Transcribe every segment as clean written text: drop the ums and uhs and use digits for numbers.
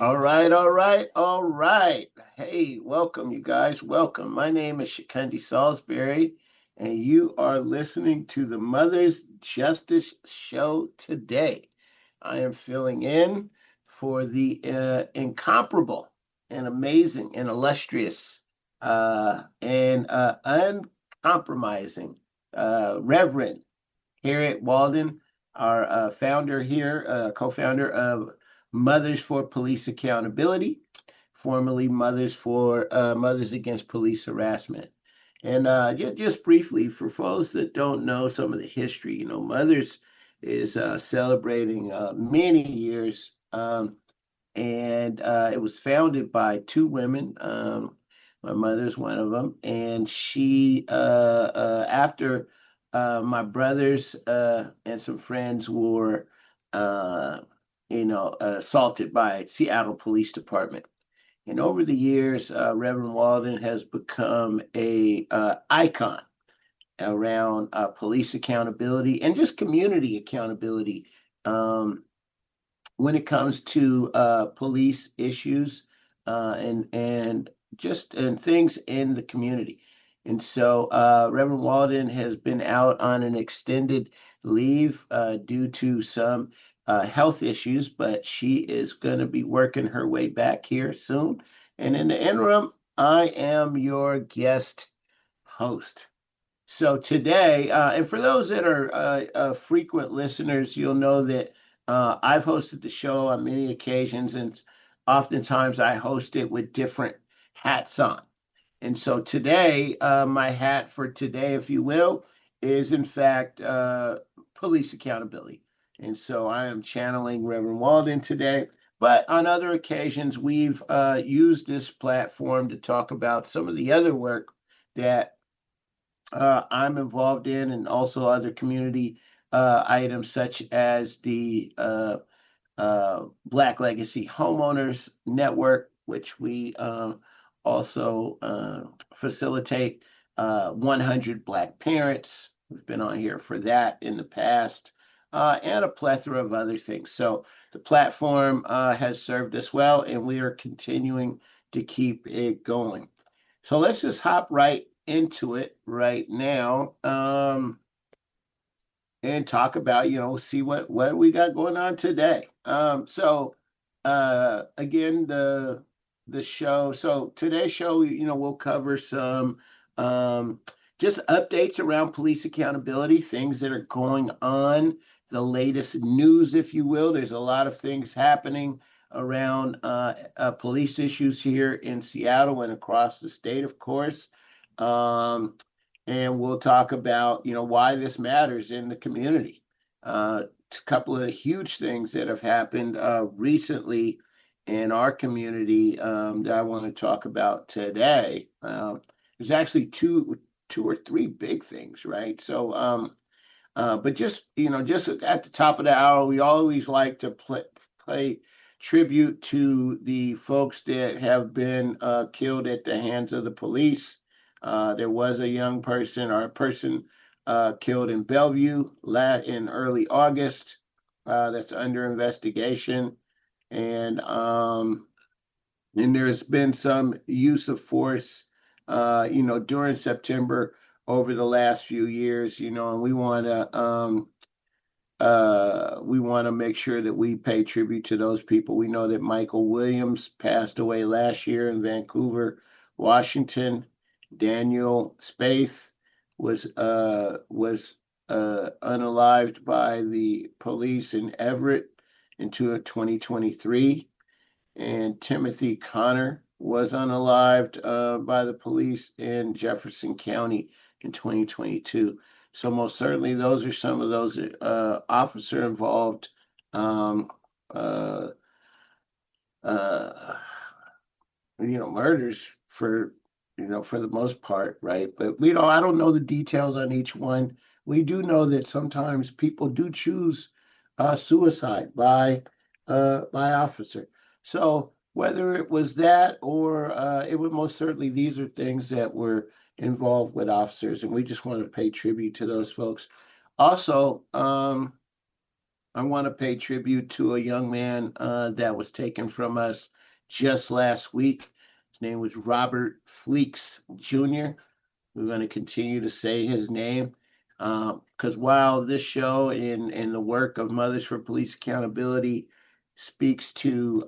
All right, all right, all right. Hey, welcome, you guys. Welcome. My name is Chukundi Salisbury, and you are listening to the Mother's Justice Show today. I am filling in for the incomparable and amazing and illustrious and uncompromising Reverend Harriet Walden, our founder here, co-founder of Mothers for Police Accountability, formerly Mothers Against Police Harassment. And just briefly, for folks that don't know some of the history, Mothers is celebrating many years, and it was founded by two women. My mother's one of them, and she, after my brothers and some friends were, assaulted by Seattle Police Department. And over the years, Reverend Walden has become a icon around police accountability and just community accountability when it comes to police issues and just and things in the community. And so Reverend Walden has been out on an extended leave due to some health issues, but she is going to be working her way back here soon. And in the interim, I am your guest host. So today, and for those that are frequent listeners, you'll know that I've hosted the show on many occasions, and oftentimes I host it with different hats on. And so today, my hat for today, if you will, is in fact police accountability. And so I am channeling Reverend Walden today. But on other occasions, we've used this platform to talk about some of the other work that I'm involved in, and also other community items such as the Black Legacy Homeowners Network, which we also facilitate 100 Black parents. We've been on here for that in the past, and a plethora of other things. So the platform has served us well, and we are continuing to keep it going. So let's just hop right into it right now, and talk about, see what we got going on today. So again, the show. So today's show, we'll cover some just updates around police accountability, things that are going on, the latest news, if you will. There's a lot of things happening around police issues here in Seattle and across the state, of course. And we'll talk about, why this matters in the community. A couple of huge things that have happened recently in our community that I want to talk about today. There's actually two or three big things, right? So, but just just at the top of the hour, we always like to play tribute to the folks that have been killed at the hands of the police. There was a young person or a person killed in Bellevue in early August that's under investigation. And there's been some use of force, during September over the last few years, and we want to make sure that we pay tribute to those people. We know that Michael Williams passed away last year in Vancouver, Washington. Daniel Spaeth was unalived by the police in Everett in 2023, and Timothy Connor was unalived by the police in Jefferson County in 2022. So most certainly, those are some of those officer involved murders for the most part, right? But I don't know the details on each one. We do know that sometimes people do choose suicide by officer. So whether it was that or it would most certainly, these are things that were involved with officers, and we just want to pay tribute to those folks. Also, I want to pay tribute to a young man that was taken from us just last week. His name was Robert Fleeks Jr. We're going to continue to say his name because while this show and the work of Mothers for Police Accountability speaks to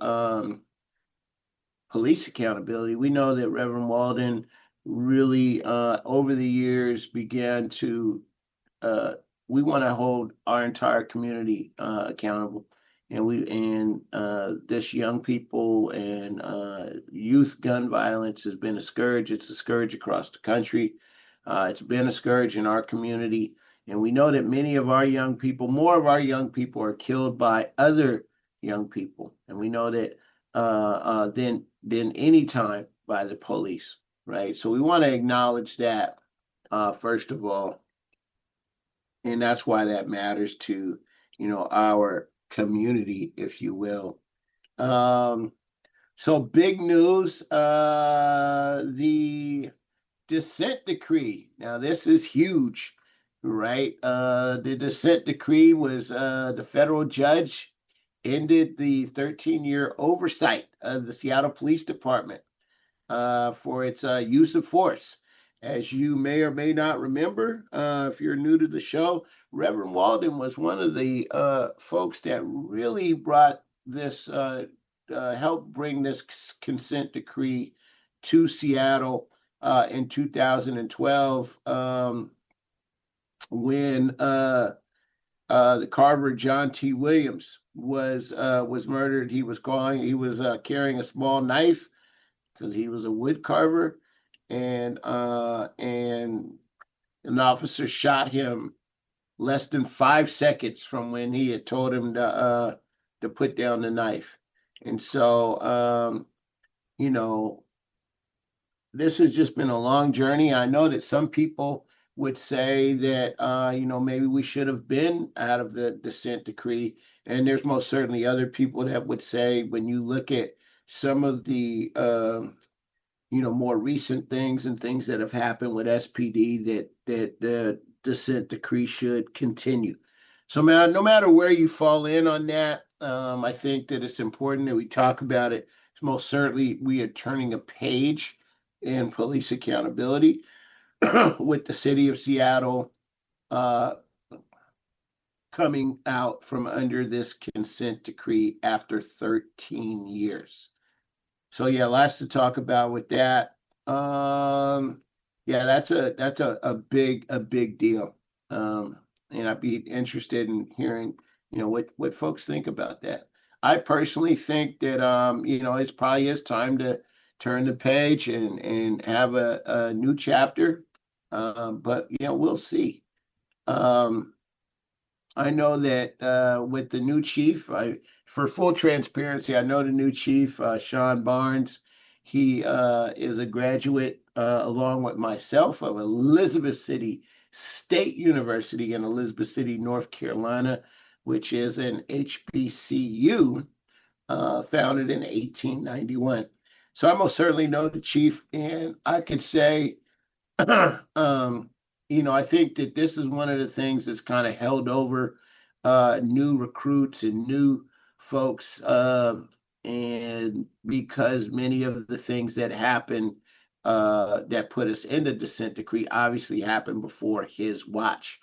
police accountability, we know that Reverend Walden really, over the years, began to uh, we want to hold our entire community accountable, and this young people and youth gun violence has been a scourge. It's a scourge across the country. It's been a scourge in our community, and we know that many of our young people, more of our young people, are killed by other young people, and we know that than any time by the police, right? So we want to acknowledge that first of all, and that's why that matters to our community, if you will. um so big news, the dissent decree. Now this is huge, right? The dissent decree was the federal judge ended the 13-year oversight of the Seattle Police Department for its use of force. As you may or may not remember, if you're new to the show, Reverend Walden was one of the folks that really brought this, helped bring this consent decree to Seattle in 2012, when the carver John T. Williams was murdered. He was carrying a small knife because he was a wood carver, and an officer shot him less than 5 seconds from when he had told him to put down the knife. And so you know this has just been a long journey. I know that some people would say that maybe we should have been out of the dissent decree, and there's most certainly other people that would say, when you look at some of the more recent things and things that have happened with SPD, that the dissent decree should continue. So no matter where you fall in on that, I think that it's important that we talk about it. Most certainly, we are turning a page in police accountability with the city of Seattle coming out from under this consent decree after 13 years. So yeah, lots to talk about with that. Yeah, that's a big deal. And I'd be interested in hearing, what folks think about that. I personally think that it's probably is time to turn the page and have a new chapter. But we'll see. I know that with the new chief, for full transparency, I know the new chief, Sean Barnes. He is a graduate, along with myself, of Elizabeth City State University in Elizabeth City, North Carolina, which is an HBCU founded in 1891. So I most certainly know the chief, and I could say I think that this is one of the things that's kind of held over new recruits and new folks, and because many of the things that happened that put us in the dissent decree obviously happened before his watch,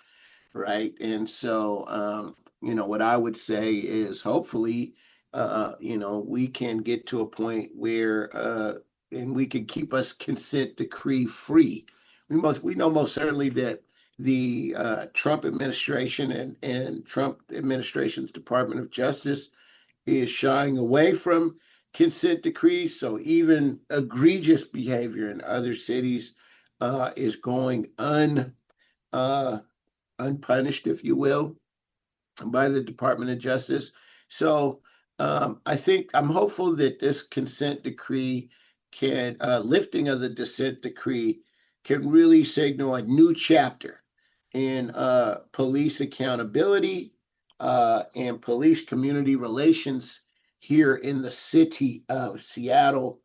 right? And so, what I would say is hopefully, we can get to a point where, and we can keep us consent decree free. We know most certainly that the Trump administration and Trump administration's Department of Justice is shying away from consent decrees. So even egregious behavior in other cities is going unpunished, if you will, by the Department of Justice. So I'm hopeful that this consent decree lifting of the dissent decree can really signal a new chapter in police accountability and police community relations here in the city of Seattle,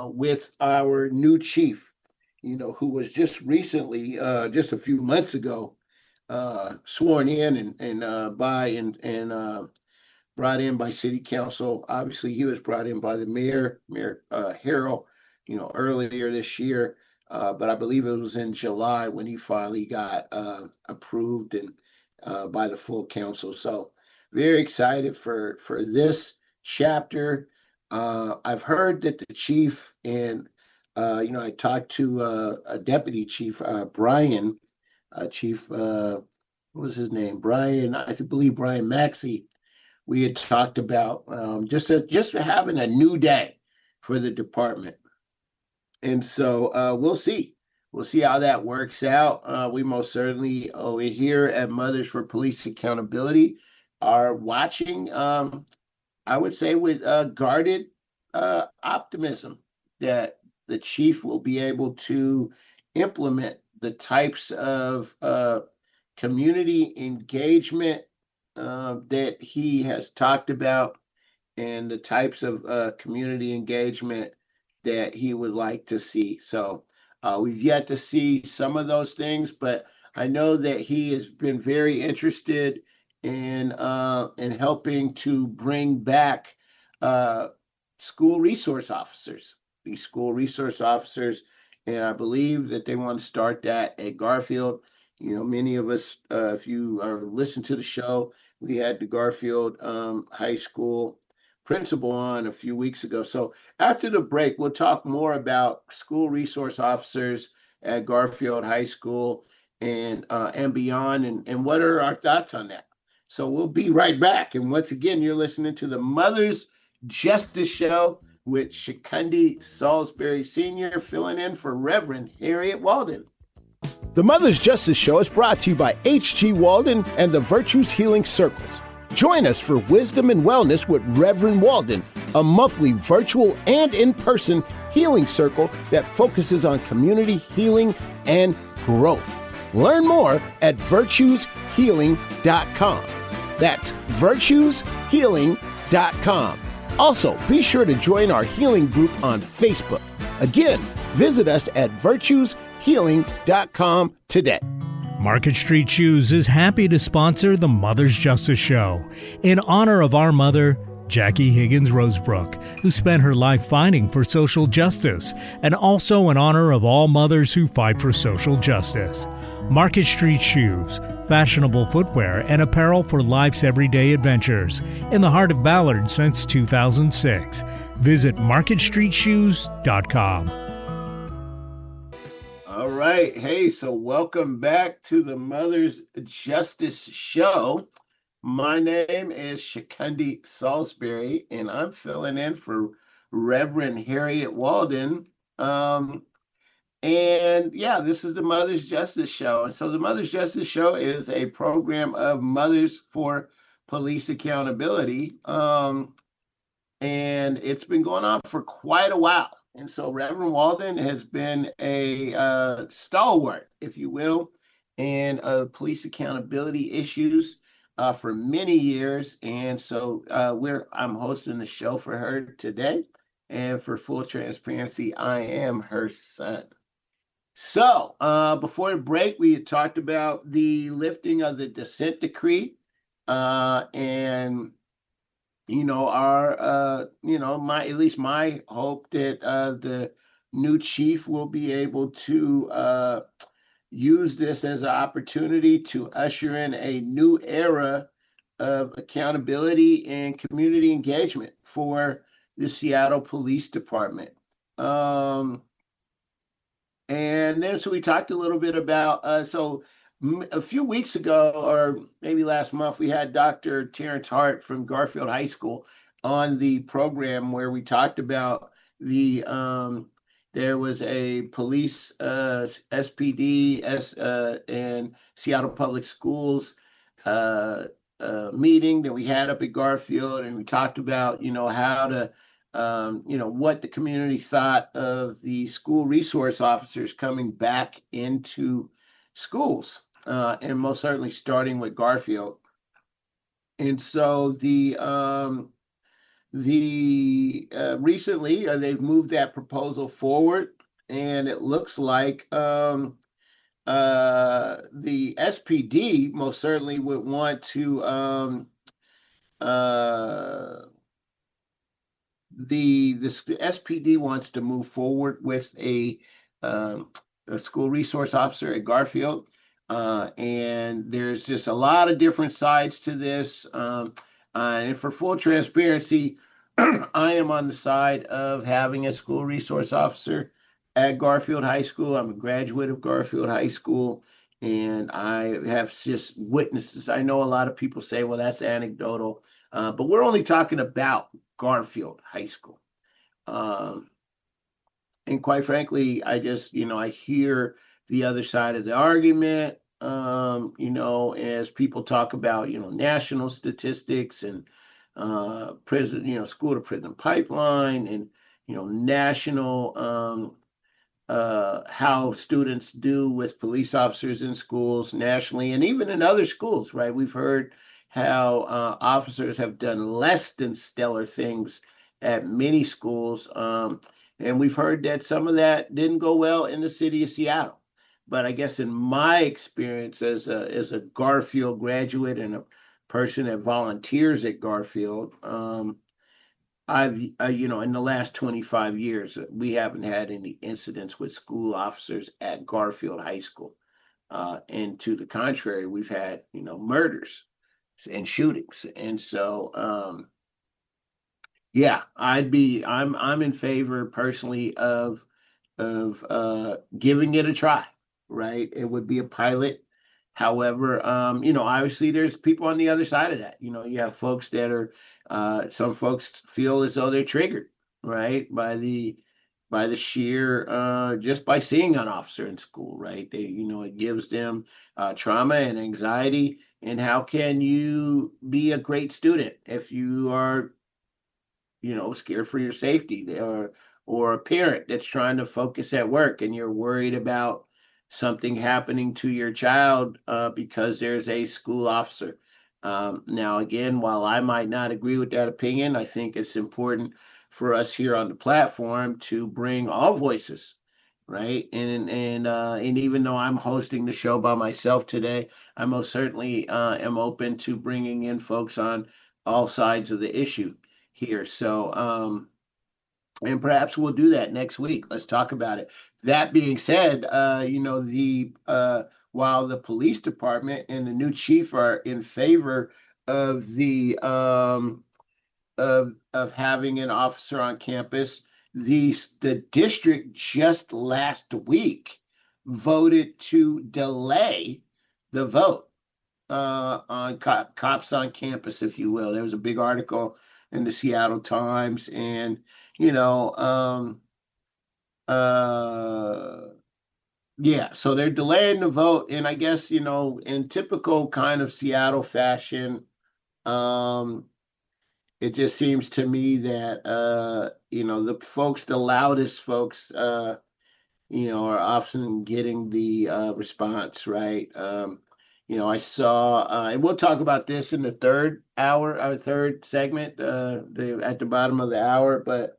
with our new chief, who was just recently, just a few months ago, sworn in and brought in by city council. Obviously, he was brought in by the Mayor Harrell, earlier this year. But I believe it was in July when he finally got approved and by the full council. So very excited for this chapter. I've heard that the chief and I talked to a deputy chief, Brian, Chief, what was his name? Brian, I believe Brian Maxey. We had talked about just having a new day for the department. And so we'll see. We'll see how that works out. We most certainly over here at Mothers for Police Accountability are watching, I would say, with guarded optimism that the chief will be able to implement the types of community engagement that he has talked about and the types of community engagement that he would like to see. So we've yet to see some of those things, but I know that he has been very interested in helping to bring back school resource officers, these school resource officers. And I believe that they want to start that at Garfield. Many of us, if you are listening to the show, we had the Garfield High School principal on a few weeks ago. So after the break, we'll talk more about school resource officers at Garfield High School and beyond, and what are our thoughts on that. So we'll be right back. And once again, you're listening to the Mother's Justice Show with Chukundi Salisbury Sr. filling in for Reverend Harriet Walden. The Mother's Justice Show is brought to you by H.G. Walden and the Virtues Healing Circles. Join us for Wisdom and Wellness with Reverend Walden, a monthly virtual and in-person healing circle that focuses on community healing and growth. Learn more at virtueshealing.com. That's virtueshealing.com. Also, be sure to join our healing group on Facebook. Again, visit us at virtueshealing.com today. Market Street Shoes is happy to sponsor the Mother's Justice Show in honor of our mother, Jackie Higgins Rosebrook, who spent her life fighting for social justice, and also in honor of all mothers who fight for social justice. Market Street Shoes, fashionable footwear and apparel for life's everyday adventures, in the heart of Ballard since 2006. Visit marketstreetshoes.com. All right. Hey, so welcome back to the Mother's Justice Show. My name is Chukundi Salisbury, and I'm filling in for Reverend Harriet Walden. And yeah, this is the Mother's Justice Show. And so the Mother's Justice Show is a program of Mothers for Police Accountability. And it's been going on for quite a while. And so Reverend Walden has been a stalwart, if you will, in police accountability issues for many years. And so I'm hosting the show for her today. And for full transparency, I am her son. So before the break, we had talked about the lifting of the dissent decree, and at least my hope that the new chief will be able to use this as an opportunity to usher in a new era of accountability and community engagement for the Seattle Police Department. And then, so we talked a little bit about, a few weeks ago, or maybe last month, we had Dr. Terrence Hart from Garfield High School on the program where we talked about there was a police SPD and Seattle Public Schools meeting that we had up at Garfield, and we talked about, how to what the community thought of the school resource officers coming back into schools, and most certainly starting with Garfield. And so recently they've moved that proposal forward, and it looks like the SPD most certainly would want to uh, the SPD wants to move forward with um, a school resource officer at Garfield, and there's just a lot of different sides to this. And for full transparency, I am on the side of having a school resource officer at Garfield High School. I'm a graduate of Garfield High School, and I have just witnesses. I know a lot of people say, well, that's anecdotal, but we're only talking about Garfield High School. Um, and quite frankly, I just, I hear the other side of the argument, as people talk about, national statistics and prison, school to prison pipeline and, national how students do with police officers in schools nationally and even in other schools, right? We've heard how officers have done less than stellar things at many schools. And we've heard that some of that didn't go well in the city of Seattle. But I guess in my experience as a Garfield graduate and a person that volunteers at Garfield, in the last 25 years, we haven't had any incidents with school officers at Garfield High School. And to the contrary, we've had, murders and shootings. And so, yeah, I'm in favor personally of giving it a try, right? It would be a pilot. However, obviously there's people on the other side of that. You have folks that are some folks feel as though they're triggered, right, by the sheer just by seeing an officer in school, right? It gives them trauma and anxiety. And how can you be a great student if you are, scared for your safety, or a parent that's trying to focus at work and you're worried about something happening to your child because there's a school officer. Now, again, while I might not agree with that opinion, I think it's important for us here on the platform to bring all voices, right? And even though I'm hosting the show by myself today, I most certainly am open to bringing in folks on all sides of the issue here. So, and perhaps we'll do that next week. Let's talk about it. That being said, while the police department and the new chief are in favor of the of having an officer on campus, the district just last week voted to delay the vote on cops on campus, if you will. There was a big article in the Seattle Times, and yeah, so they're delaying the vote, and I guess in typical kind of Seattle fashion, it just seems to me that the loudest folks, are often getting the response, right? I saw, and we'll talk about this in the third hour, our third segment, at the bottom of the hour, but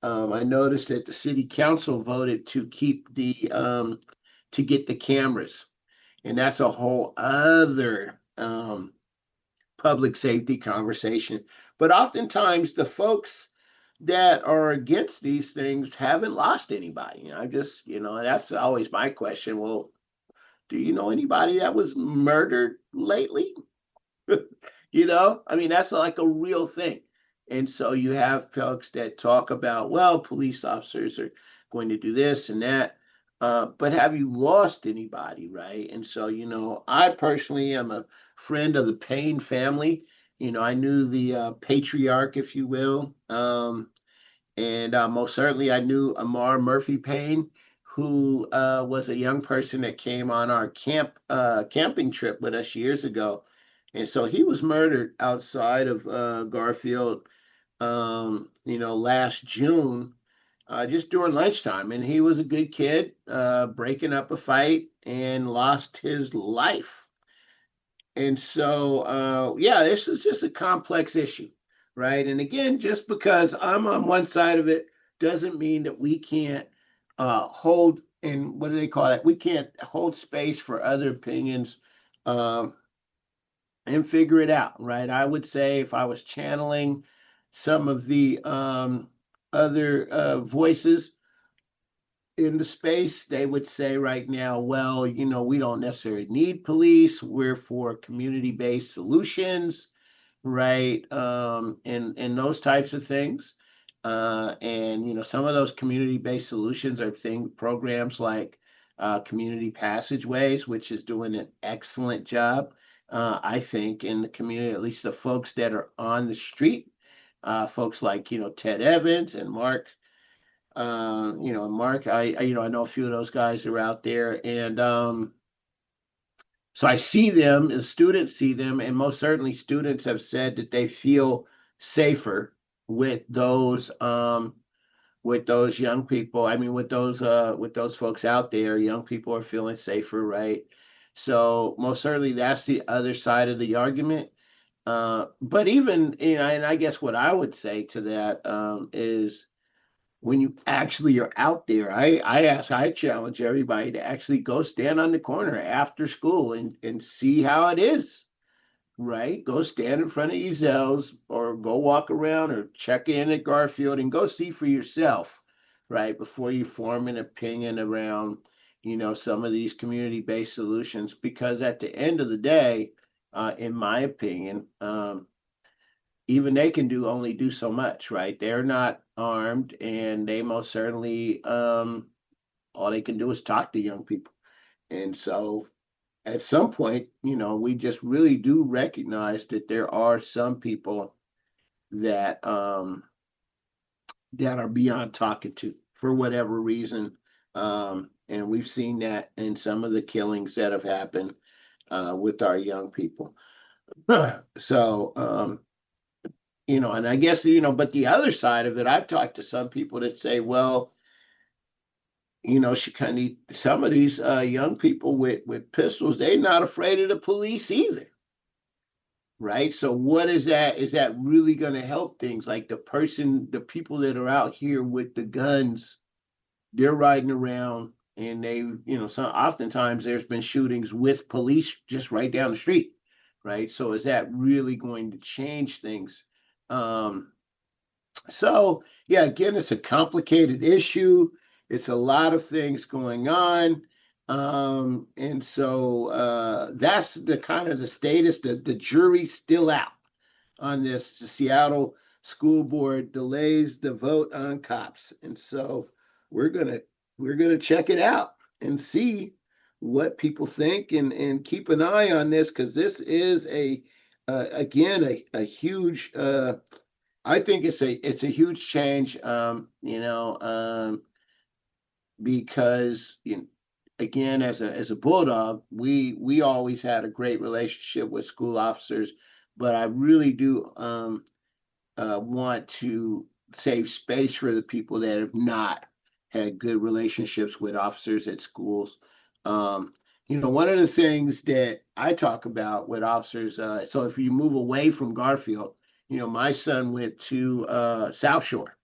I noticed that the city council voted to keep to get the cameras, and that's a whole other public safety conversation. But oftentimes the folks that are against these things haven't lost anybody. I just, that's always my question. Well, do you know anybody that was murdered lately? That's like a real thing. And so you have folks that talk about, well, police officers are going to do this and that. But have you lost anybody, right? And so, I personally am a friend of the Payne family. I knew the patriarch, if you will. And most certainly I knew Amar Murphy Payne, who was a young person that came on our camping trip with us years ago. And so he was murdered outside of Garfield, last June, just during lunchtime. And he was a good kid, breaking up a fight and lost his life. And so, this is just a complex issue, right? And again, just because I'm on one side of it doesn't mean that we can't hold and what do they call it? We can't hold space for other opinions, um, and figure it out, right? I would say if I was channeling some of the other voices in the space, they would say right now, well, we don't necessarily need police. We're for community-based solutions, right? And those types of things. And some of those community-based solutions are programs like Community Passageways, which is doing an excellent job, I think, in the community, at least the folks that are on the street, folks like Ted Evans and Mark. Mark, I know a few of those guys are out there, and so I see them, and students see them, and most certainly students have said that they feel safer with those young people. I mean, with those folks out there, young people are feeling safer, right? So most certainly that's the other side of the argument. But even, and I guess what I would say to that is when you actually are out there, I challenge everybody to actually go stand on the corner after school and see how it is, right? Go stand in front of Ezel's or go walk around or check in at Garfield and go see for yourself, right? Before you form an opinion around, some of these community-based solutions, because at the end of the day, in my opinion, even they can only do so much, right? They're not armed, and they most certainly all they can do is talk to young people. And so at some point, we just really do recognize that there are some people that that are beyond talking to for whatever reason. And we've seen that in some of the killings that have happened with our young people. So and I guess, but the other side of it, I've talked to some people that say, well, some of these young people with pistols, they're not afraid of the police either, right? So what is that? Is that really going to help things? Like the people that are out here with the guns, they're riding around, and oftentimes there's been shootings with police just right down the street, right? So is that really going to change things? So yeah, again, it's a complicated issue. It's a lot of things going on. And so that's the kind of the status. The jury's still out on this. The Seattle School Board delays the vote on cops. And so we're gonna check it out and see what people think, and keep an eye on this, because this is again a huge I think it's a huge change, because again, as a bulldog, we always had a great relationship with school officers, but I really do want to save space for the people that have not had good relationships with officers at schools. One of the things that I talk about with officers, so if you move away from Garfield, my son went to South Shore.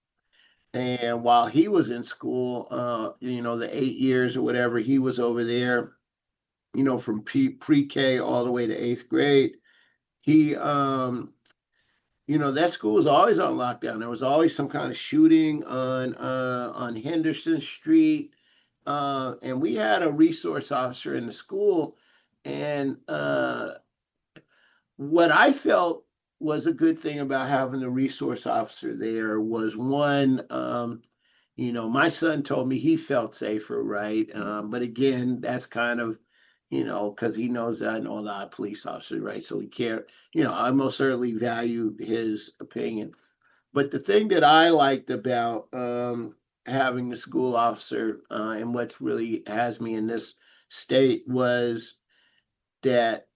And while he was in school, the 8 years or whatever, he was over there, from pre-K all the way to 8th grade. He, that school was always on lockdown. There was always some kind of shooting on Henderson Street. And we had a resource officer in the school. And what I felt was a good thing about having the resource officer there was, one, my son told me he felt safer, right? But again, that's kind of, because he knows that I know a lot of police officers, right? So he can't, I most certainly value his opinion. But the thing that I liked about having the school officer, and what really has me in this state, was that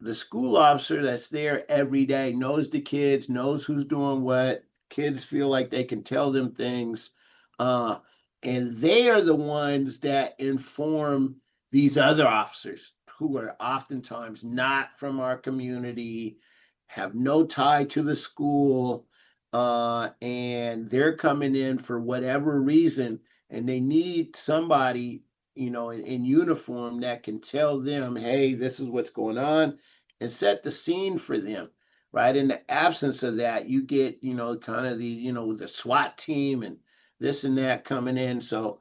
the school officer that's there every day knows the kids, knows who's doing what. Kids feel like they can tell them things. And they are the ones that inform these other officers, who are oftentimes not from our community, have no tie to the school, and they're coming in for whatever reason, and they need somebody in uniform that can tell them, hey, this is what's going on, and set the scene for them. Right. In the absence of that, you get, kind of the SWAT team and this and that coming in. So,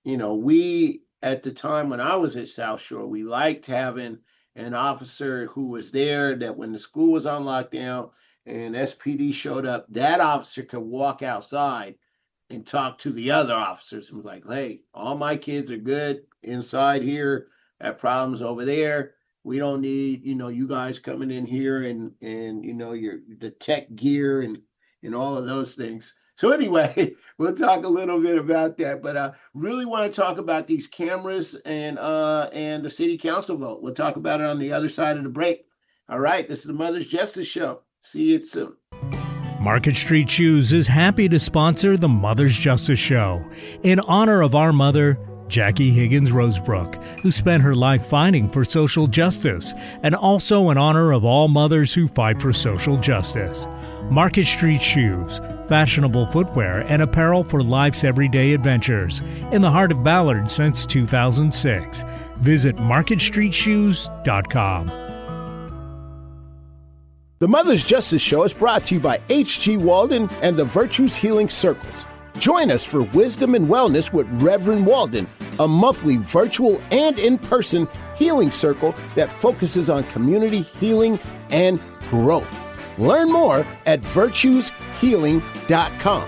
we, at the time when I was at South Shore, we liked having an officer who was there that when the school was on lockdown and SPD showed up, that officer could walk outside and talk to the other officers and was like, hey, all my kids are good inside here, have problems over there. We don't need, you guys coming in here and the tech gear and all of those things. So anyway, we'll talk a little bit about that, but I really want to talk about these cameras and the city council vote. We'll talk about it on the other side of the break. All right, this is the Mother's Justice Show. See you soon. Market Street Shoes is happy to sponsor the Mother's Justice Show in honor of our mother, Jackie Higgins Rosebrook, who spent her life fighting for social justice, and also in honor of all mothers who fight for social justice. Market Street Shoes, fashionable footwear and apparel for life's everyday adventures, in the heart of Ballard since 2006. Visit marketstreetshoes.com. The Mother's Justice Show is brought to you by H.G. Walden and the Virtues Healing Circles. Join us for Wisdom and Wellness with Reverend Walden, a monthly virtual and in-person healing circle that focuses on community healing and growth. Learn more at virtueshealing.com.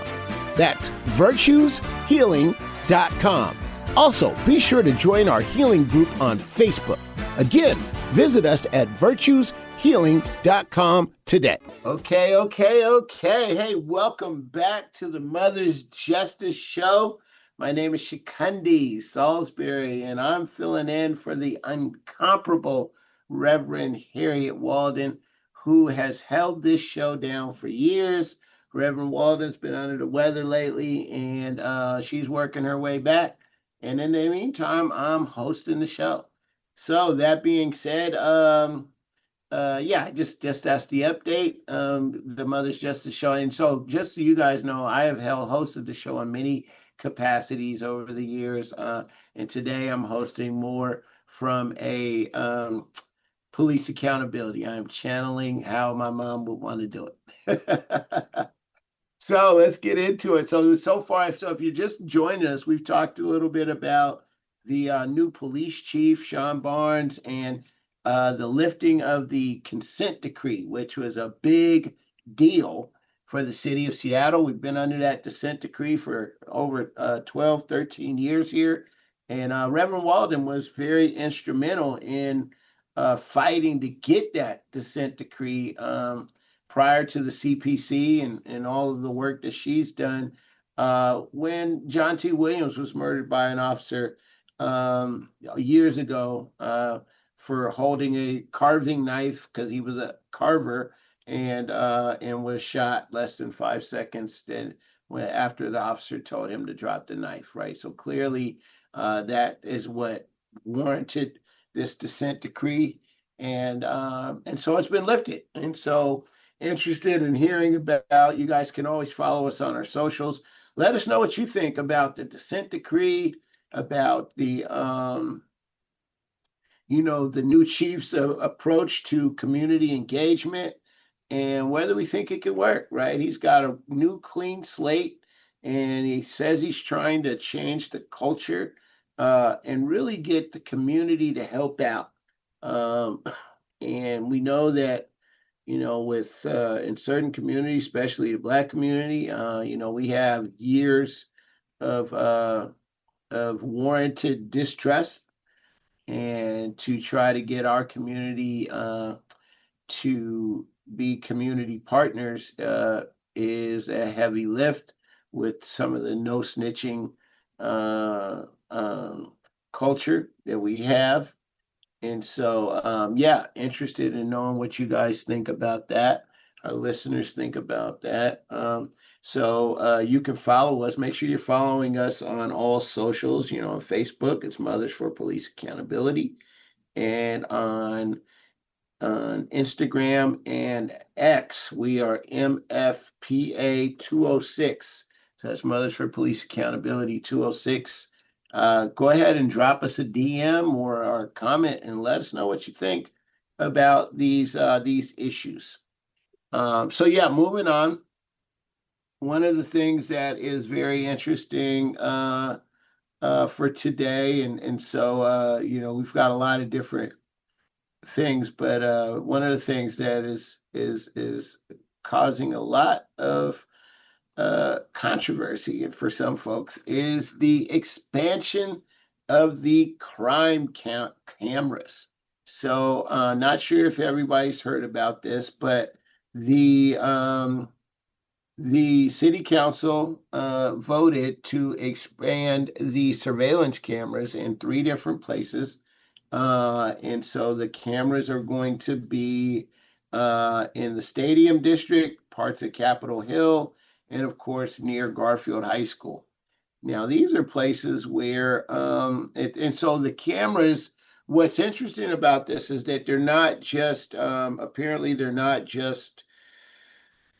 That's virtueshealing.com. Also, be sure to join our healing group on Facebook. Again, visit us at virtueshealing.com today. Okay. Hey, welcome back to the Mother's Justice Show. My name is Chukundi Salisbury, and I'm filling in for the incomparable Reverend Harriet Walden, who has held this show down for years. Reverend Walden's been under the weather lately, and she's working her way back. And in the meantime, I'm hosting the show. So that being said, just that's the update. The Mother's Justice Show, and so just so you guys know, I have hosted the show in many capacities over the years, and today I'm hosting more from a police accountability. I'm channeling how my mom would want to do it. So let's get into it. So if you're just joining us, we've talked a little bit about the new police chief, Sean Barnes, and the lifting of the consent decree, which was a big deal for the city of Seattle. We've been under that consent decree for over 12, 13 years here. And Reverend Walden was very instrumental in fighting to get that consent decree prior to the CPC and all of the work that she's done when John T. Williams was murdered by an officer years ago for holding a carving knife because he was a carver and was shot less than 5 seconds after the officer told him to drop the knife, right? So clearly that is what warranted this consent decree, and so it's been lifted. And so interested in hearing about, you guys can always follow us on our socials. Let us know what you think about the consent decree, about the the new chief's approach to community engagement, and whether we think it could work, right? He's got a new clean slate, and he says he's trying to change the culture and really get the community to help out. And we know that, with in certain communities, especially the Black community, we have years of warranted distrust, and to try to get our community to be community partners is a heavy lift with some of the no snitching culture that we have. And so, interested in knowing what you guys think about that. Our listeners think about that. So you can follow us. Make sure you're following us on all socials. On Facebook, it's Mothers for Police Accountability. And on Instagram and X, we are MFPA 206. So that's Mothers for Police Accountability 206. go ahead and drop us a DM or a comment and let us know what you think about these issues. So yeah, moving on. One of the things that is very interesting for today, and so we've got a lot of different things, but one of the things that is causing a lot of controversy for some folks is the expansion of the crime cameras. So, not sure if everybody's heard about this, but the um, the city council voted to expand the surveillance cameras in three different places. And so the cameras are going to be in the Stadium District, parts of Capitol Hill, and of course near Garfield High School. Now, these are places where, and so the cameras, what's interesting about this is that they're not just, apparently, they're not just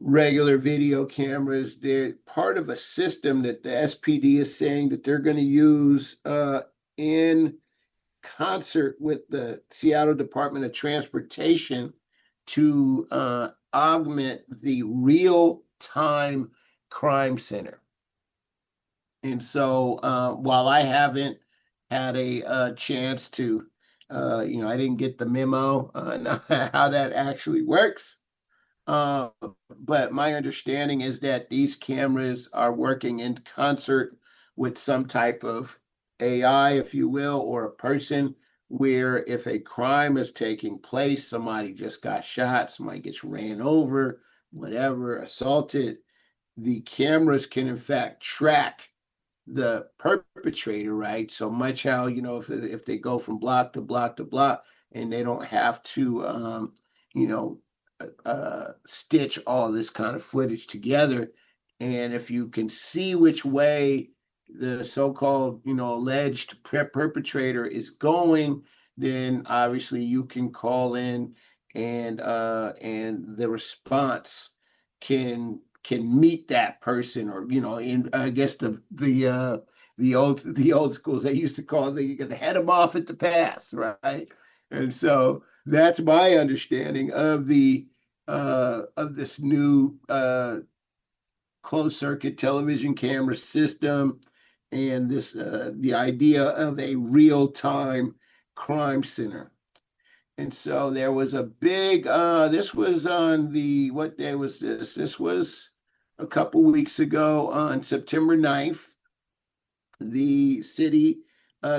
regular video cameras. They're part of a system that the SPD is saying that they're going to use in concert with the Seattle Department of Transportation to augment the real-time crime center. And so while I haven't had a chance to, I didn't get the memo on how that actually works. Uh, but my understanding is that these cameras are working in concert with some type of AI, if you will, or a person where if a crime is taking place, somebody just got shot, somebody gets ran over, whatever, assaulted, the cameras can in fact track the perpetrator, right? So much how, if they go from block to block to block and they don't have to, you know, stitch all this kind of footage together. And if you can see which way the so-called, alleged perpetrator is going, then obviously you can call in and the response can meet that person, or in I guess the old schools, they used to call it, you can head them off at the pass, right? And so that's my understanding of this new closed circuit television camera system, and this the idea of a real time crime center. And so there was a big this was on the, what day was this? This was a couple weeks ago on September 9th. The city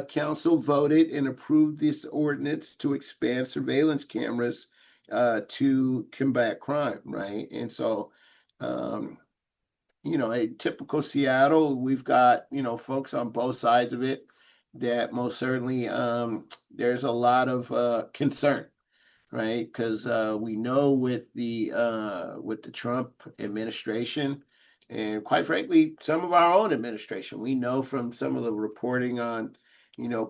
council voted and approved this ordinance to expand surveillance cameras to combat crime, right? And so, a typical Seattle, we've got, folks on both sides of it that most certainly there's a lot of concern, right? Because we know with the Trump administration, and quite frankly, some of our own administration, we know from some of the reporting on,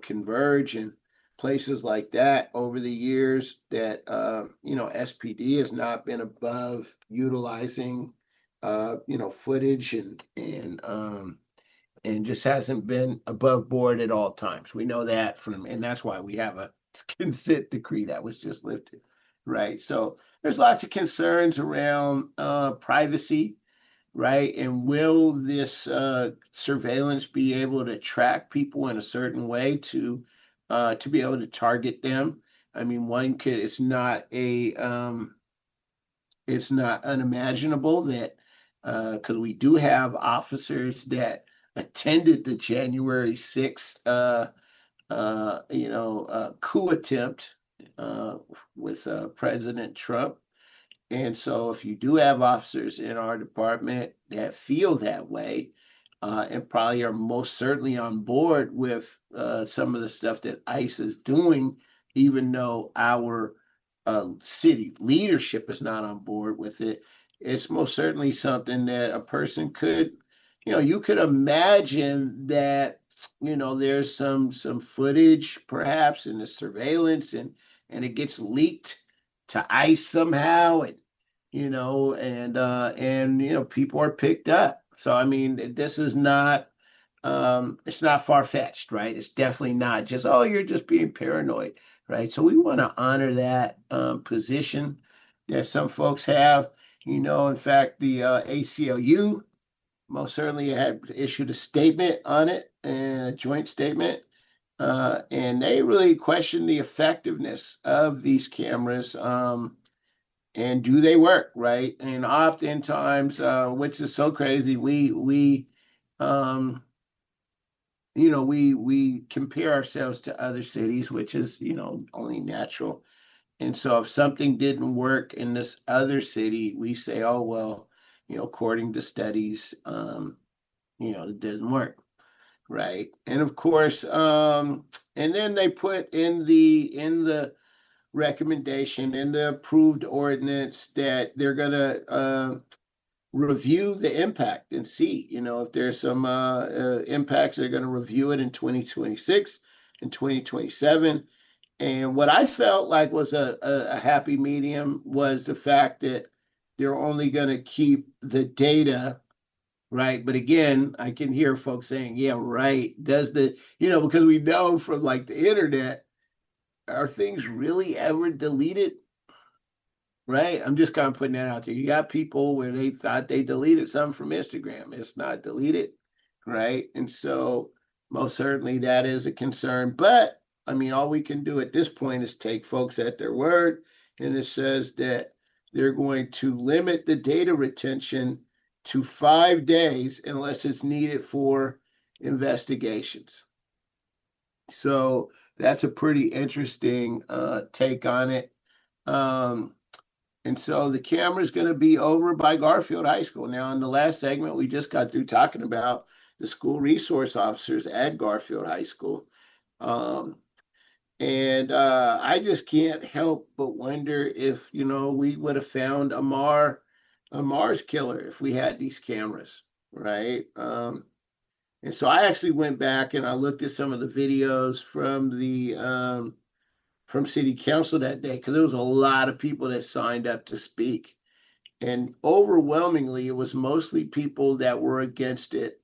Converge and places like that over the years that SPD has not been above utilizing footage and just hasn't been above board at all times. We know that and that's why we have a consent decree that was just lifted, right? So there's lots of concerns around privacy, right? And will this surveillance be able to track people in a certain way to be able to target them? I mean, it's not unimaginable that because we do have officers that attended the January 6th coup attempt with President Trump. And so if you do have officers in our department that feel that way, and probably are most certainly on board with some of the stuff that ICE is doing, even though our city leadership is not on board with it, it's most certainly something that a person could, you could imagine that, there's some footage perhaps in the surveillance, and it gets leaked to ICE somehow, and people are picked up. So I mean, this is not it's not far-fetched, right? It's definitely not just, oh, you're just being paranoid, right? So we want to honor that position that some folks have. In fact, the ACLU most certainly had issued a statement on it, and a joint statement, and they really questioned the effectiveness of these cameras, and do they work, right? And oftentimes, which is so crazy, um, we compare ourselves to other cities, which is, only natural. And so if something didn't work in this other city, we say, oh, well, according to studies, it didn't work, right? And of course, and then they put in the recommendation, in the approved ordinance, that they're gonna review the impact and see, if there's some impacts. They're going to review it in 2026 and 2027. And what I felt like was a happy medium was the fact that they're only going to keep the data, right? But again, I can hear folks saying, yeah, right. Because we know from like the internet, are things really ever deleted? Right? I'm just kind of putting that out there. You got people where they thought they deleted something from Instagram. It's not deleted, right? And so most certainly that is a concern. But I mean, all we can do at this point is take folks at their word. And it says that they're going to limit the data retention to 5 days unless it's needed for investigations. So that's a pretty interesting take on it. And so the camera is going to be over by Garfield High School. Now, in the last segment, we just got through talking about the school resource officers at Garfield High School. And I just can't help but wonder if, we would have found a Mars killer if we had these cameras, right? And so I actually went back and I looked at some of the videos from city council that day, because there was a lot of people that signed up to speak. And overwhelmingly, it was mostly people that were against it.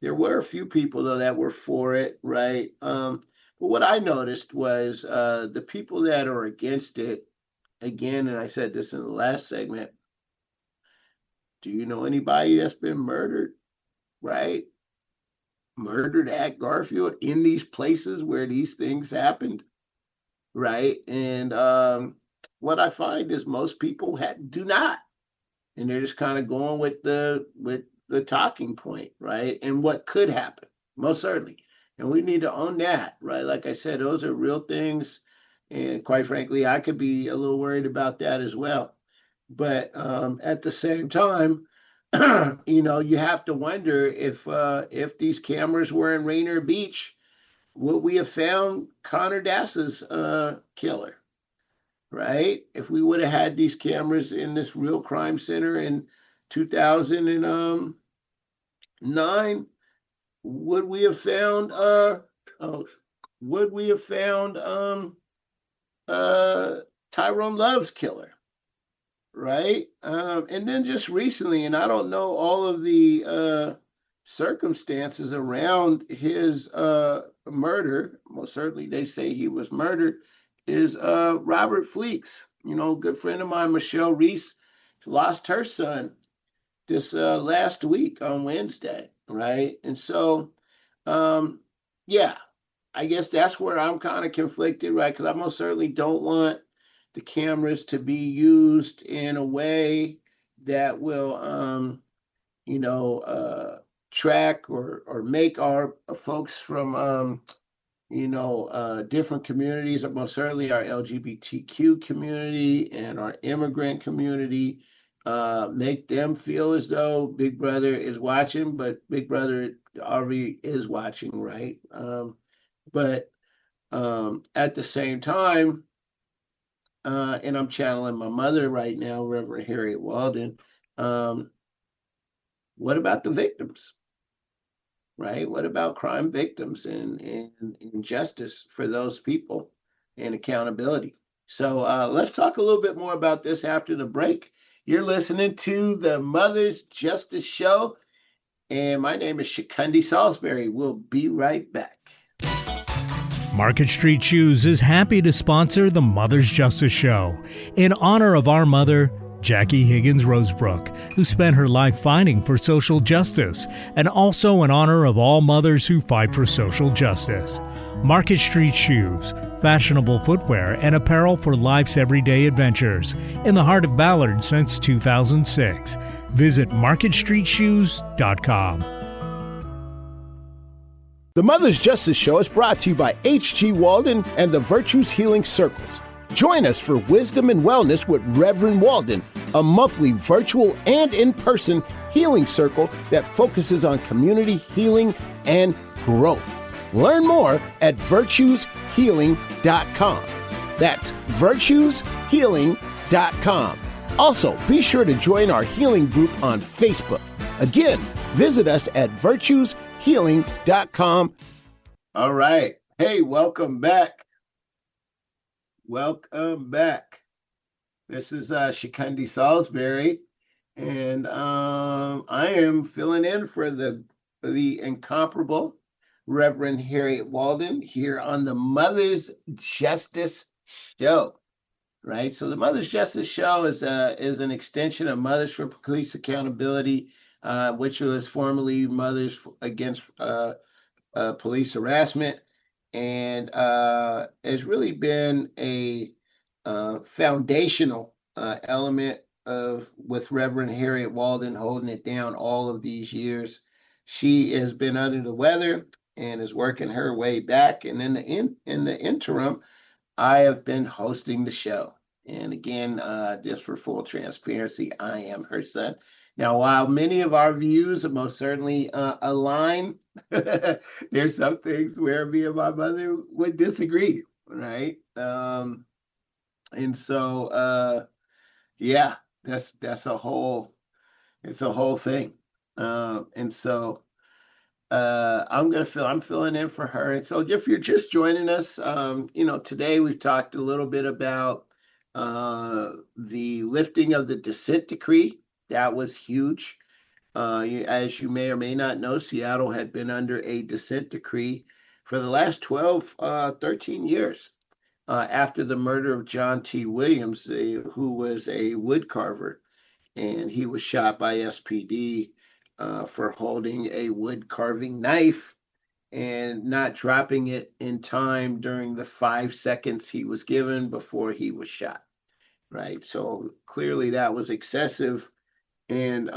There were a few people, though, that were for it, right? But what I noticed was the people that are against it, again, and I said this in the last segment, do you know anybody that's been murdered, right? Murdered at Garfield in these places where these things happened? Right. And what I find is most people do not. And they're just kind of going with the talking point, right? And what could happen, most certainly. And we need to own that, right? Like I said, those are real things. And quite frankly, I could be a little worried about that as well. But at the same time, you have to wonder if these cameras were in Rainier Beach, would we have found Connor Dass's killer, right? If we would have had these cameras in this real crime center in 2009, would we have found Tyrone Love's killer, right? And then just recently, and I don't know all of the circumstances around his murder, most certainly they say he was murdered, is Robert Fleeks, good friend of mine, Michelle Reese, lost her son this last week on Wednesday, right? And so, yeah, I guess that's where I'm kind of conflicted, right? Because I most certainly don't want the cameras to be used in a way that will, track or make our folks from different communities, most certainly our LGBTQ community and our immigrant community, make them feel as though Big Brother is watching, but Big Brother already is watching, right? But at the same time, and I'm channeling my mother right now, Reverend Harriet Walden, what about the victims? Right? What about crime victims and justice for those people and accountability? So let's talk a little bit more about this after the break. You're listening to the Mother's Justice Show. And my name is Chukundi Salisbury. We'll be right back. Market Street Shoes is happy to sponsor the Mother's Justice Show in honor of our mother, Jackie Higgins Rosebrook, who spent her life fighting for social justice, and also in honor of all mothers who fight for social justice. Market Street Shoes, fashionable footwear and apparel for life's everyday adventures, in the heart of Ballard since 2006. Visit marketstreetshoes.com. The Mother's Justice Show is brought to you by H.G. Walden and the Virtues Healing Circles. Join us for Wisdom and Wellness with Reverend Walden, a monthly virtual and in-person healing circle that focuses on community healing and growth. Learn more at virtueshealing.com. That's virtueshealing.com. Also, be sure to join our healing group on Facebook. Again, visit us at virtueshealing.com. All right. Hey, welcome back. Welcome back. This is Chukundi Salisbury, and I am filling in for the incomparable Reverend Harriet Walden here on the Mother's Justice Show. Right. So the Mother's Justice Show is an extension of Mothers for Police Accountability, which was formerly Mothers Against Police Harassment, and has really been a foundational element with Reverend Harriet Walden holding it down all of these years. She has been under the weather and is working her way back. And in the interim, I have been hosting the show. And again, just for full transparency, I am her son. Now, while many of our views are most certainly align, there's some things where me and my mother would disagree, right? And so, yeah, that's a whole thing. And so I'm filling in for her. And so if you're just joining us, today we've talked a little bit about the lifting of the dissent decree. That was huge. As you may or may not know, Seattle had been under a dissent decree for the last 13 years after the murder of John T. Williams, who was a wood carver, and he was shot by SPD for holding a wood carving knife and not dropping it in time during the 5 seconds he was given before he was shot. Right. So clearly that was excessive. And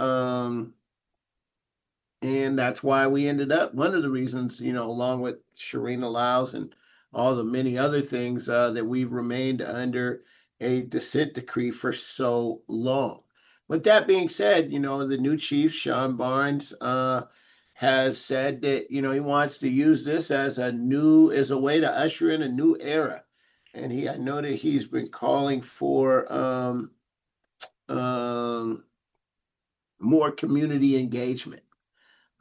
that's why we ended up, one of the reasons, along with Sharina Lyles and all the many other things that we've remained under a dissent decree for so long. With that being said, the new chief, Sean Barnes, has said that, he wants to use this as a way to usher in a new era. And I know that he's been calling for more community engagement,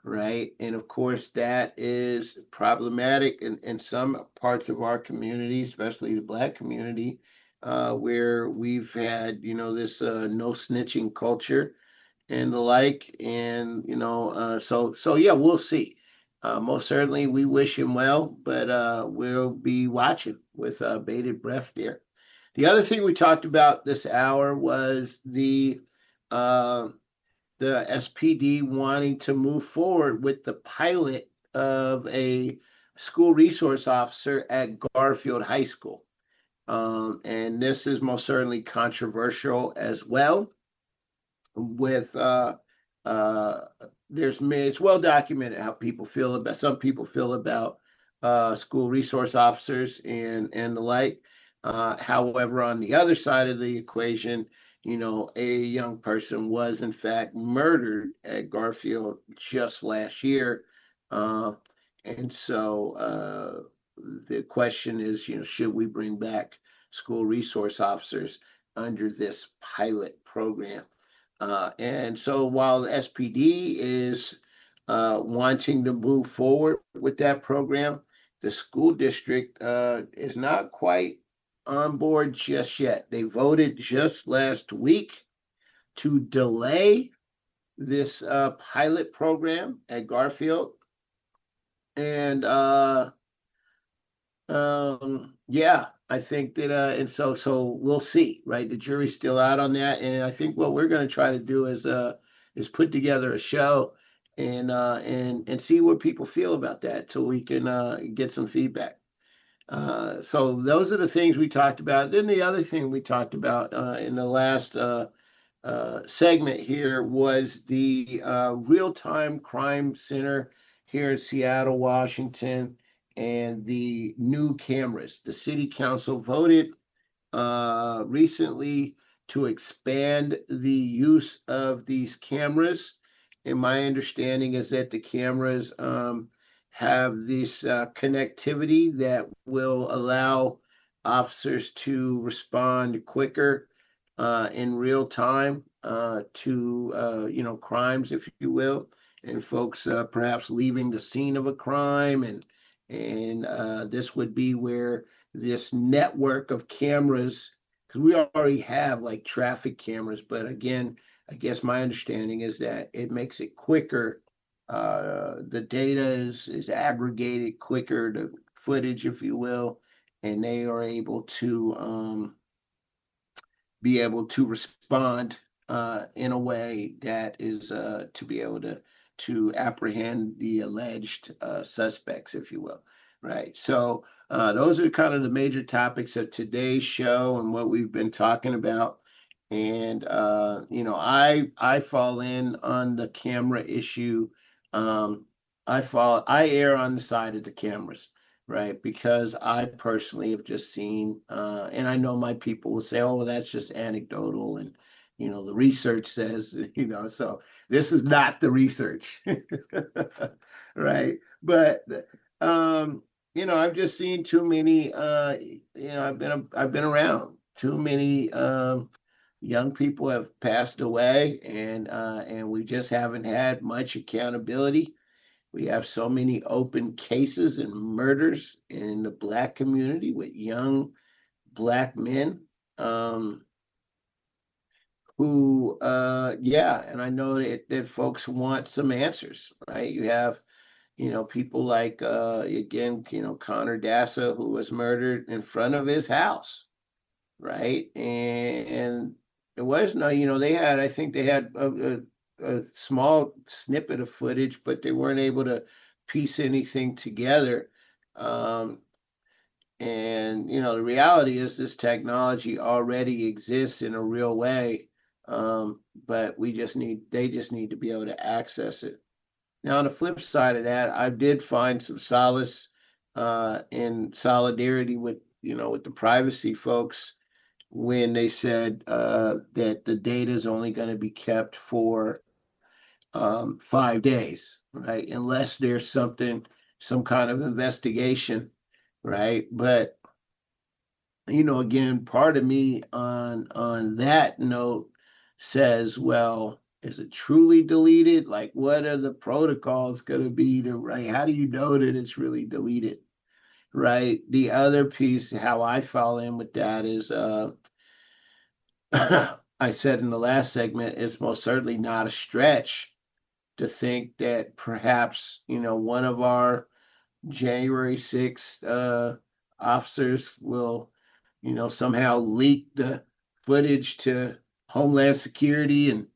right? And of course, that is problematic in some parts of our community, especially the Black community, where we've had, this no snitching culture and the like. And, so yeah, we'll see. Most certainly, we wish him well, but we'll be watching with bated breath there. The other thing we talked about this hour was the SPD wanting to move forward with the pilot of a school resource officer at Garfield High School. And this is most certainly controversial as well. With it's well documented how some people feel about school resource officers and the like. However, on the other side of the equation, a young person was in fact murdered at Garfield just last year. And so the question is, should we bring back school resource officers under this pilot program? And so while the SPD is wanting to move forward with that program, the school district is not quite on board just yet. They voted just last week to delay this pilot program at Garfield. And yeah, I think that and so we'll see, right? The jury's still out on that, and I think what we're going to try to do is put together a show and see what people feel about that, so we can get some feedback. So those are the things we talked about. Then the other thing we talked about in the last segment here was the real-time crime center here in Seattle, Washington, and the new cameras. The city council voted recently to expand the use of these cameras. And my understanding is that the cameras have this connectivity that will allow officers to respond quicker in real time to crimes, if you will, and folks perhaps leaving the scene of a crime, and this would be where this network of cameras, because we already have like traffic cameras, but again, I guess my understanding is that it makes it quicker. The data is aggregated quicker, the footage, if you will, and they are able to respond in a way that is to be able to apprehend the alleged suspects, if you will. Right. So those are kind of the major topics of today's show and what we've been talking about. And I fall in on the camera issue. I err on the side of the cameras, right? Because I personally have just seen, and I know my people will say, "Oh, well, that's just anecdotal," and the research says, so this is not the research, right? But I've just seen too many. I've been around too many. Young people have passed away, and we just haven't had much accountability. We have so many open cases and murders in the Black community with young Black men who, and I know that folks want some answers, right? You have, people like, again, Connor Dassa, who was murdered in front of his house, right? And it was no, I think they had a small snippet of footage, but they weren't able to piece anything together. And the reality is this technology already exists in a real way, but they just need to be able to access it. Now, on the flip side of that, I did find some solace in solidarity with the privacy folks when they said that the data is only going to be kept for 5 days, right? Unless there's some kind of investigation, right? But again, part of me on that note says, well, is it truly deleted? Like, what are the protocols going to be right? How do you know that it's really deleted, right? The other piece, how I fall in with that is, I said in the last segment, it's most certainly not a stretch to think that perhaps, one of our January 6th officers will, somehow leak the footage to Homeland Security and,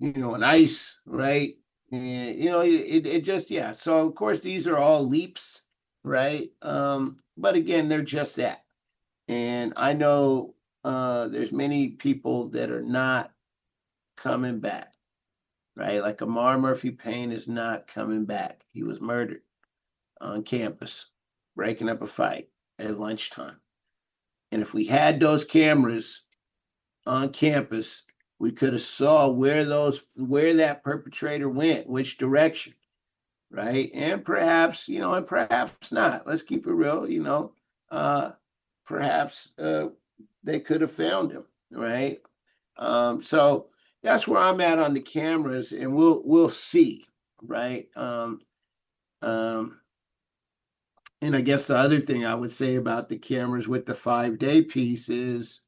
and ICE, right? And, it just, yeah. So, of course, these are all leaps, right? But again, they're just that. And I know there's many people that are not coming back, right? Like Amar Murphy Payne is not coming back. He was murdered on campus, breaking up a fight at lunchtime. And if we had those cameras on campus, we could have saw where that perpetrator went, which direction, right? And perhaps, and perhaps not. Let's keep it real, perhaps they could have found him, right? So that's where I'm at on the cameras, and we'll see, right? And I guess the other thing I would say about the cameras with the 5-day piece is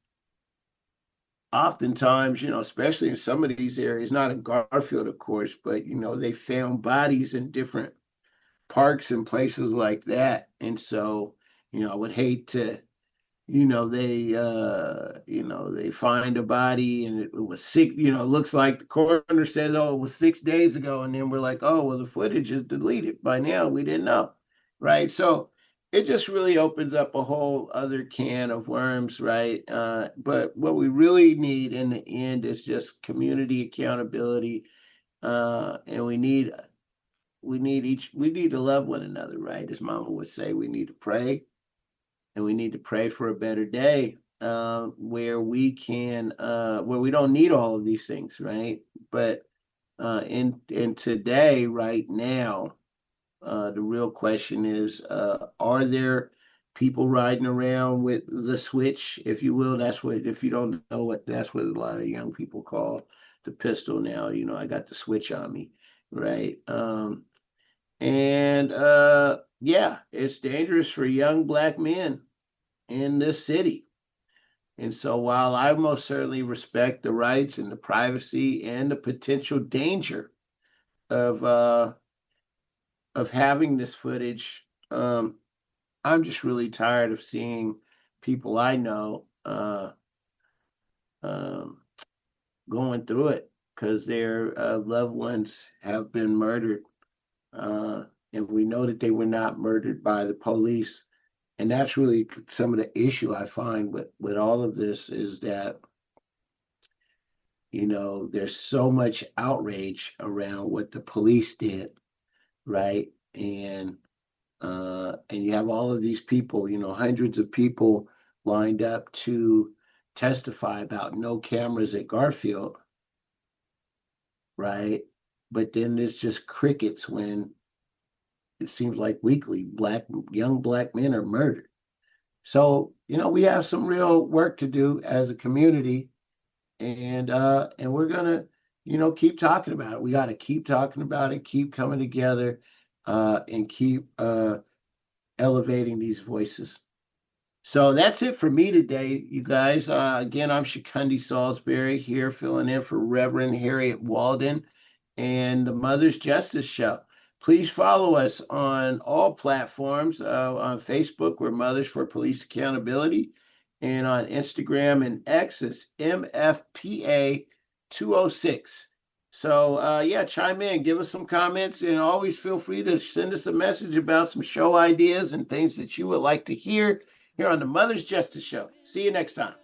oftentimes, especially in some of these areas, not in Garfield, of course, but they found bodies in different parks and places like that. And so, I would hate to, they find a body and it was sick, looks like the coroner says, oh, it was 6 days ago. And then we're like, oh, well, the footage is deleted by now. We didn't know. Right. So it just really opens up a whole other can of worms. Right. But what we really need in the end is just community accountability. And we need to love one another. Right. As Mama would say, we need to pray. And we need to pray for a better day where we can, where we don't need all of these things, right? But in today, right now, the real question is, are there people riding around with the switch, if you will? That's what, if you don't know what, that's what a lot of young people call the pistol now. I got the switch on me, right? Yeah, it's dangerous for young Black men in this city. And so while I most certainly respect the rights and the privacy and the potential danger of having this footage, I'm just really tired of seeing people I know going through it because their loved ones have been murdered. And we know that they were not murdered by the police. And that's really some of the issue I find with all of this is that, there's so much outrage around what the police did, right? And you have all of these people, hundreds of people lined up to testify about no cameras at Garfield, right? But then there's just crickets when it seems like weekly young black men are murdered. So, we have some real work to do as a community, and we're gonna, keep talking about it. We got to keep talking about it, keep coming together, and keep elevating these voices. So that's it for me today, you guys. Again, I'm Chukundi Salisbury here, filling in for Reverend Harriet Walden and the Mother's Justice Show. Please follow us on all platforms. On Facebook, we're Mothers for Police Accountability. And on Instagram and X, it's MFPA 206. So, chime in, give us some comments, and always feel free to send us a message about some show ideas and things that you would like to hear here on the Mother's Justice Show. See you next time.